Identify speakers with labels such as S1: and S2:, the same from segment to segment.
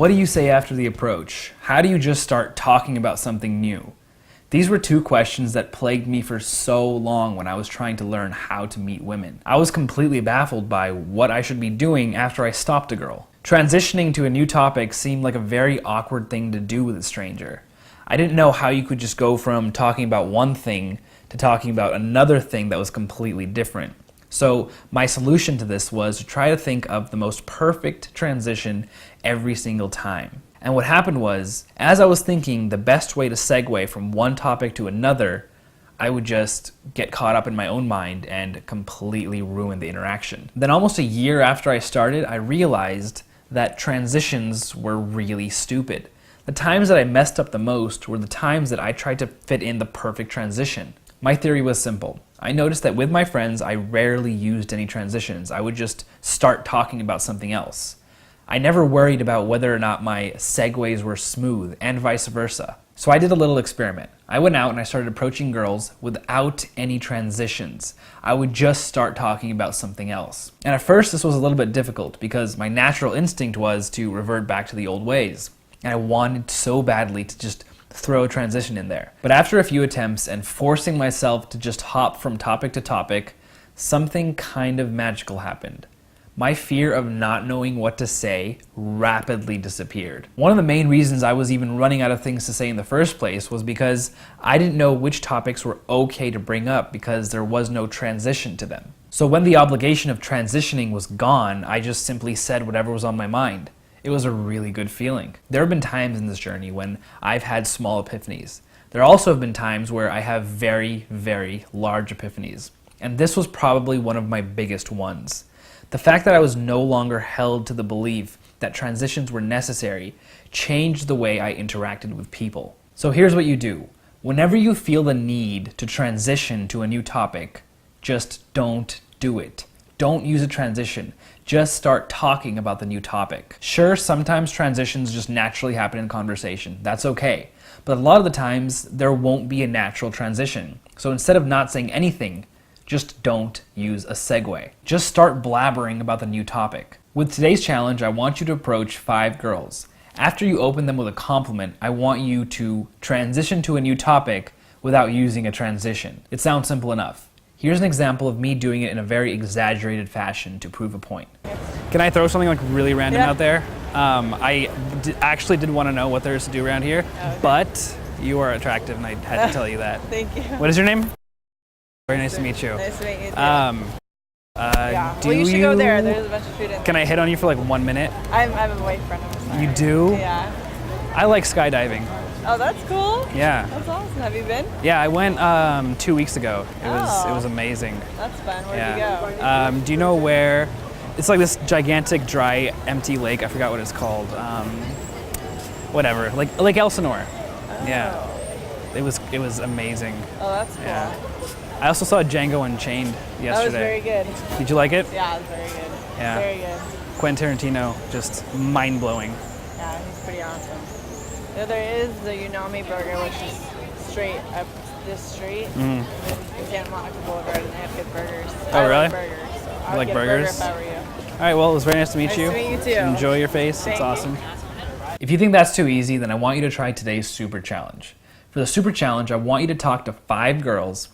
S1: What do you say after the approach? How do you just start talking about something new? These were two questions that plagued me for so long when I was trying to learn how to meet women. I was completely baffled by what I should be doing after I stopped a girl. Transitioning to a new topic seemed like a very awkward thing to do with a stranger. I didn't know how you could just go from talking about one thing to talking about another thing that was completely different. So my solution to this was to try to think of the most perfect transition every single time. And what happened was, as I was thinking the best way to segue from one topic to another, I would just get caught up in my own mind and completely ruin the interaction. Then almost a year after I started, I realized that transitions were really stupid. The times that I messed up the most were the times that I tried to fit in the perfect transition. My theory was simple. I noticed that with my friends, I rarely used any transitions. I would just start talking about something else. I never worried about whether or not my segues were smooth, and vice versa. So I did a little experiment. I went out and I started approaching girls without any transitions. I would just start talking about something else. And at first this was a little bit difficult because my natural instinct was to revert back to the old ways. And I wanted so badly to just throw a transition in there. But after a few attempts and forcing myself to just hop from topic to topic, something kind of magical happened. My fear of not knowing what to say rapidly disappeared. One of the main reasons I was even running out of things to say in the first place was because I didn't know which topics were okay to bring up because there was no transition to them. So when the obligation of transitioning was gone, I just simply said whatever was on my mind. It was a really good feeling. There have been times in this journey when I've had small epiphanies. There also have been times where I have very, very large epiphanies. And this was probably one of my biggest ones. The fact that I was no longer held to the belief that transitions were necessary changed the way I interacted with people. So here's what you do. Whenever you feel the need to transition to a new topic, just don't do it. Don't use a transition. Just start talking about the new topic. Sure, sometimes transitions just naturally happen in conversation. That's okay. But a lot of the times, there won't be a natural transition. So instead of not saying anything, just don't use a segue. Just start blabbering about the new topic. With today's challenge, I want you to approach 5 girls. After you open them with a compliment, I want you to transition to a new topic without using a transition. It sounds simple enough. Here's an example of me doing it in a very exaggerated fashion to prove a point. Can I throw something like really random out there? I actually did want to know what there is to do around here, but you are attractive and I had to tell you that.
S2: Thank you.
S1: What is your name? Very nice to meet you.
S2: Nice to meet you too.
S1: Yeah.
S2: Well, you should go there. There's a bunch of food in there.
S1: Can I hit on you for like 1 minute?
S2: I have a boyfriend. I'm sorry.
S1: You do?
S2: Yeah.
S1: I like skydiving.
S2: Oh, that's cool.
S1: Yeah.
S2: That's awesome. Have you been?
S1: Yeah, I went 2 weeks ago. It was amazing.
S2: That's fun. Where'd you go?
S1: Do you know where? It's like this gigantic, dry, empty lake. I forgot what it's called. Whatever. Like Lake Elsinore.
S2: Oh.
S1: Yeah. It was amazing.
S2: Oh, that's cool.
S1: Yeah. I also saw Django Unchained yesterday.
S2: That was very good.
S1: Did you like it?
S2: Yeah, it was very good.
S1: Yeah.
S2: Very good.
S1: Quentin Tarantino, just mind-blowing.
S2: Yeah, he's pretty awesome. Yeah, there is the Unami Burger, which is straight up this street. In Santa Monica Boulevard, and they have good burgers.
S1: Oh, really?
S2: I like burgers, so I would
S1: like
S2: get
S1: burgers?
S2: a burger if I were you.
S1: All right, well, it was very nice to meet you.
S2: Nice to meet you too.
S1: Enjoy your face.
S2: Thank
S1: it's
S2: you.
S1: awesome. If you think that's too easy, then I want you to try today's super challenge. For the super challenge, I want you to talk to 5 girls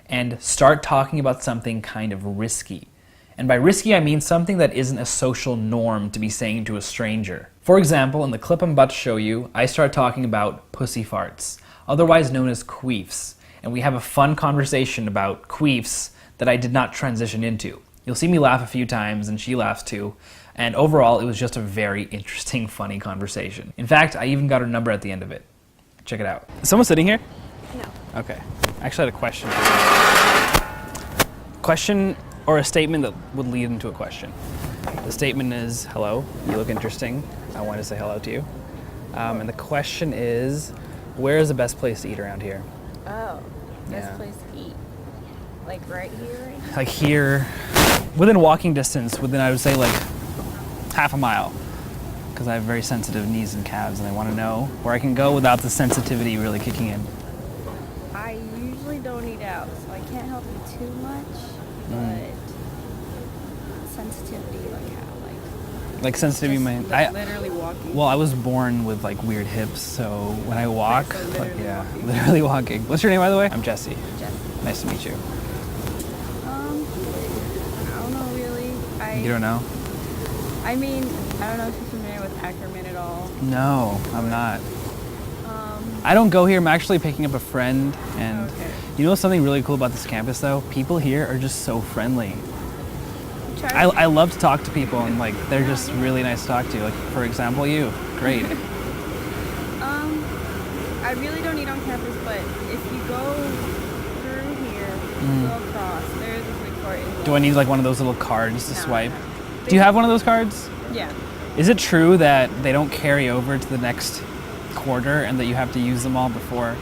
S1: and start talking about something kind of risky. And by risky, I mean something that isn't a social norm to be saying to a stranger. For example, in the clip I'm about to show you, I start talking about pussy farts, otherwise known as queefs. And we have a fun conversation about queefs that I did not transition into. You'll see me laugh a few times, and she laughs too. And overall, it was just a very interesting, funny conversation. In fact, I even got her number at the end of it. Check it out. Is someone sitting here?
S2: No.
S1: Okay. I actually had a question. Question or a statement that would lead into a question. The statement is, hello, you look interesting. I want to say hello to you. And the question is, where is the best place to eat around here?
S3: Oh, best
S1: Yeah.
S3: place to eat. Like right here?
S1: Like here, within walking distance, within I would say like half a mile. Because I have very sensitive knees and calves and I want to know where I can go without the sensitivity really kicking in.
S3: I usually don't eat out, so I can't help you too much. But sensitivity, like how, like
S1: Like sensitivity in my hand.
S3: Literally walking.
S1: Well, I was born with like weird hips, so when I walk,
S3: So
S1: like,
S3: literally
S1: yeah,
S3: walking.
S1: literally walking. What's your name, by the way? I'm Jesse.
S3: Jesse.
S1: Nice to meet you.
S3: I don't know really.
S1: You don't know?
S3: I mean, I don't know if you're familiar with Ackerman at all.
S1: No, I'm not. I don't go here. I'm actually picking up a friend, and
S3: Okay.
S1: you know something really cool about this campus, though? People here are just so friendly. I love to talk to people, and like they're just really nice to talk to. Like for example, you. Great.
S3: I really don't eat on campus, but if you go through here, go across, there's a food court.
S1: Do I need like one of those little cards to
S3: No,
S1: swipe?
S3: no.
S1: Do you have one of those cards?
S3: Yeah.
S1: Is it true that they don't carry over to the next quarter and that you have to use them all before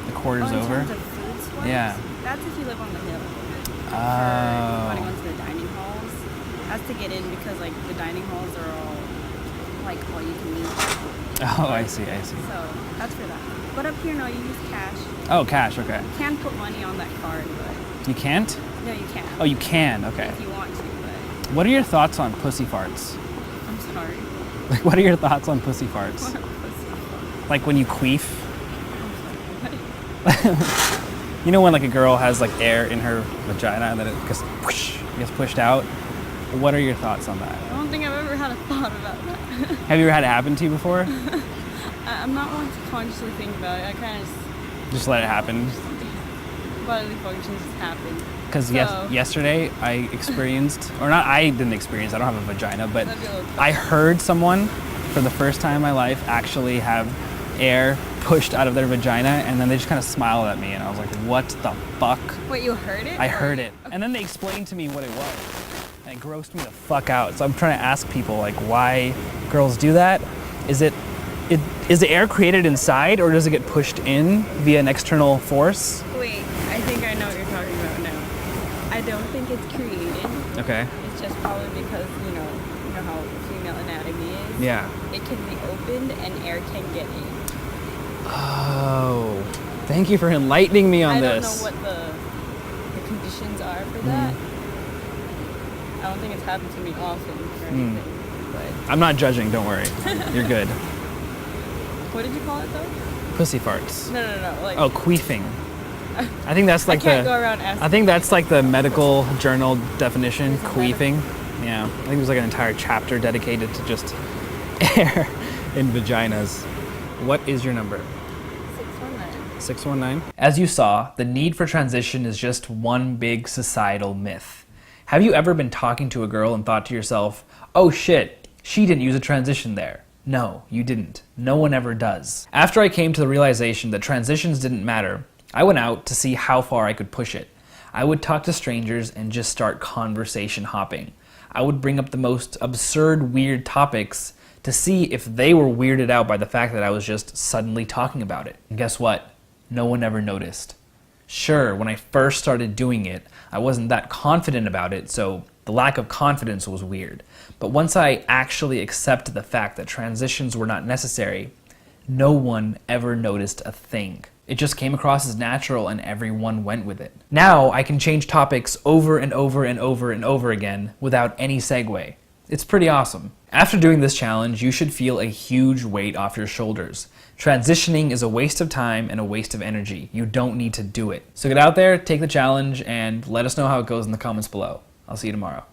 S1: the quarter's
S3: in
S1: over?
S3: terms of food swipes,
S1: Yeah.
S3: That's if you live on the hill. For
S1: Oh.
S3: wanting onto the dining halls. That's to get in because like the dining halls are all like all you can eat.
S1: Oh, I see.
S3: So that's for that. But up here, no, you use cash.
S1: Oh, cash, okay.
S3: You can put money on that card, but
S1: You can't?
S3: no, you can't.
S1: Oh, you can, okay.
S3: If you want to, but
S1: What are your thoughts on pussy farts?
S3: I'm sorry.
S1: Like, what are your thoughts on pussy farts?
S3: What a pussy.
S1: Like when you queef?
S3: I'm sorry.
S1: You know when like a girl has like air in her vagina and then it gets whoosh, gets pushed out? What are your thoughts on that?
S3: I don't think I've ever had a thought about that.
S1: Have you ever had it happen to you before?
S3: I'm not one to consciously think about it. I kind of
S1: Just let it happen.
S3: bodily functions just happen.
S1: Because
S3: So-
S1: yesterday I experienced, or not, I didn't experience, I don't have a vagina, but
S3: That'd be a little
S1: I heard someone for the first time in my life actually have air pushed out of their vagina, and then they just kind of smiled at me, and I was like, what the fuck?
S3: Wait, you heard it?
S1: I
S3: Or
S1: heard
S3: you-
S1: it. And then they explained to me what it was, and it grossed me the fuck out. So I'm trying to ask people, like, why girls do that? Is the air created inside, or does it get pushed in via an external force?
S3: Wait, I think I know what you're talking about now. I don't think it's created.
S1: Okay.
S3: It's just probably because, you know how female anatomy is.
S1: Yeah.
S3: It can be opened and air can get in.
S1: Oh, thank you for enlightening me on
S3: I don't
S1: this.
S3: know what the conditions are for that. I don't think it's happened to me often or anything. But
S1: I'm not judging, don't worry. You're good.
S3: what did you call it though?
S1: Pussy farts.
S3: No. Like
S1: Oh, queefing. I think that's like
S3: I can't
S1: the.
S3: go around asking.
S1: I think that's like the medical journal definition, queefing. Yeah, I think there's like an entire chapter dedicated to just air in vaginas. What is your number?
S3: 619.
S1: 619. As you saw, the need for transition is just one big societal myth. Have you ever been talking to a girl and thought to yourself, oh shit, she didn't use a transition there? No, you didn't. No one ever does. After I came to the realization that transitions didn't matter, I went out to see how far I could push it. I would talk to strangers and just start conversation hopping. I would bring up the most absurd, weird topics to see if they were weirded out by the fact that I was just suddenly talking about it. And guess what? No one ever noticed. Sure, when I first started doing it, I wasn't that confident about it, so the lack of confidence was weird. But once I actually accepted the fact that transitions were not necessary, no one ever noticed a thing. It just came across as natural and everyone went with it. Now I can change topics over and over and over and over again without any segue. It's pretty awesome. After doing this challenge, you should feel a huge weight off your shoulders. Transitioning is a waste of time and a waste of energy. You don't need to do it. So get out there, take the challenge, and let us know how it goes in the comments below. I'll see you tomorrow.